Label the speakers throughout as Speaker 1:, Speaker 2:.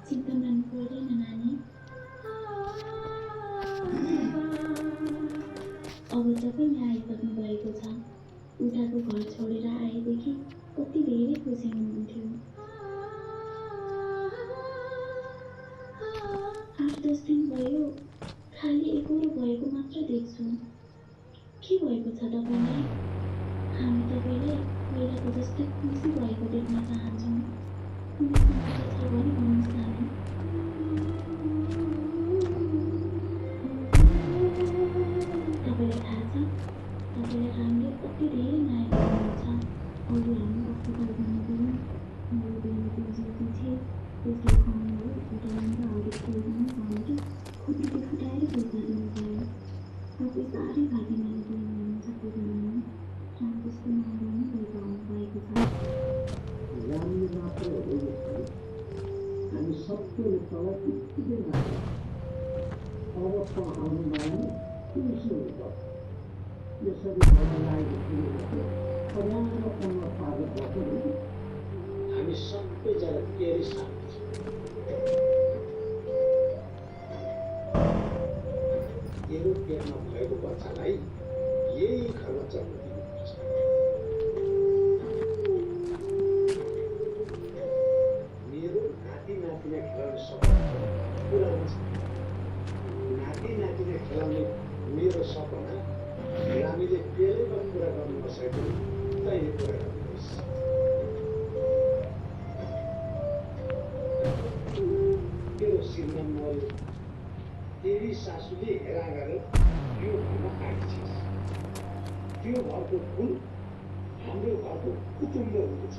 Speaker 1: चिन्ता मान्नु पर्दैन नानी। अब तपाईँ आइसक्नु भएको छ। उताको घर छोडेर आएदेखि कति धेरै खुसी हुनुहुन्थ्यो। 8-10 दिन भयो खाली एकोरो भएको मात्र देख्छु। के भएको छ तपाईँलाई? हामी तपाईँलाई पहिलाको जस्तै खुसी भएको देख्न चाहन्छौँ। कुनै समस्या छ भने भन्नुहोस् नानी। तपाईँलाई थाहा छ, तपाईँलाई हामीले कति धेरै माया गर्नुहुन्छ। अघि हामी अस्पताल जानुपर्ने मेरो बहिनी बिउजेकी थिए। त्यसलाई खुवाउनु भिटामिन र हरेक कुरामा भनेर खुट्टीले फुटाएर पैसा दिनुभयो। तपाईँ साह्रै भाग्यमानी बहिनी हुनुहुन्छ पूर्णिमा। रामकृष्ण महारानी भइपाउनु भएको छ।
Speaker 2: राम्रो मात्र होइन, हामी सबैले तलाई उत्तिकै मात्र अवस्था आउनुमा खुसी हुनुपर्छ। यसरी गर्न लागेको पर्याप्त अन्न पार्न पर्छ। हामी सबैजना धेरै साथी छौँ। मेरो पेटमा भएको बच्चालाई यही घरमा जन्म दिनुपर्छ। मेरो नाति नातिना खेलाउने सपना पुरा हुन्छ। नाति नातिना खेलाउने मेरो सपना हामीले बेलैमा पुरा गर्नु नसकेको तैँले पुरा गर्नुहोस्। मेरो श्रीमान मऱ्यो, तेरी सासूले हेरा गरेर यो घरमा आइछिस्। त्यो घरको फुल हाम्रो घरको कुटुम्ब हुँदछ।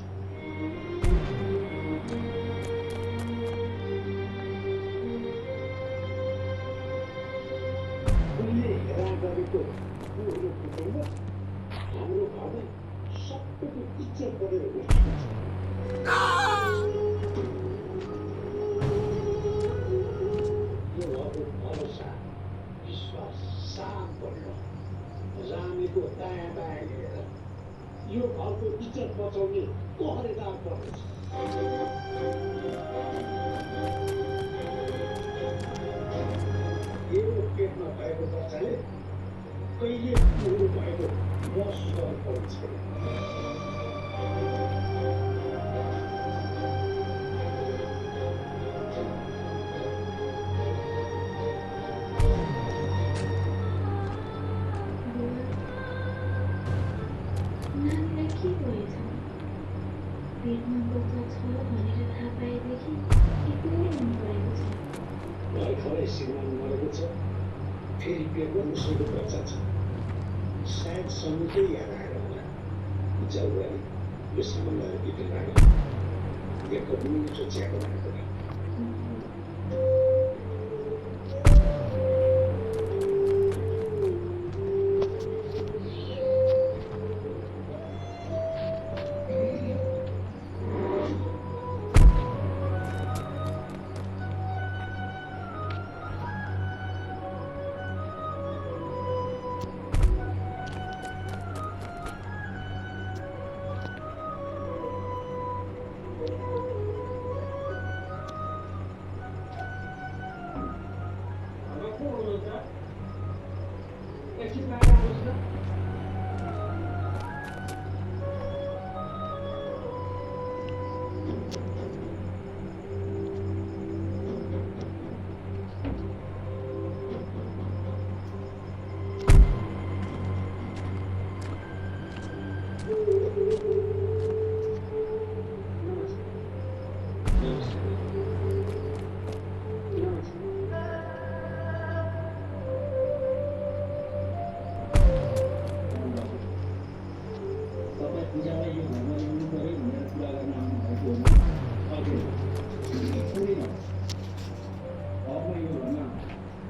Speaker 2: फुलले हेरा गरेको पुरो कुटुम्ब हाम्रो घरमा सबैको इज्जत बढेर उठ्छ। यो घरको भरोसा विश्वास साथ बढ्न रामेको दायाँ बायाँ लिएर यो घरको इज्जत बचाउने पहरेदार पर्नेछ। मेरो पेटमा भएको बच्चाले कहिले पुरो भएको महसुस गर्नु पर्ने छैन।
Speaker 1: नानीलाई के भएछ? पेटमा बच्चा छ भनेर थाहा पाएदेखि एक्लै हुनुभएको छ।
Speaker 2: भर्खरै श्रीमान मरेको छ, फेरि पेटमा उसैको बच्चा छ। सायद समुद्रै याद आएर होला। जौवारी यो सम्बन्धहरू बिग्र लाग्यो। एक मिठो चिया बनाएको नि।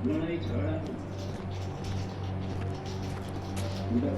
Speaker 2: लडाई झगडा हुँदा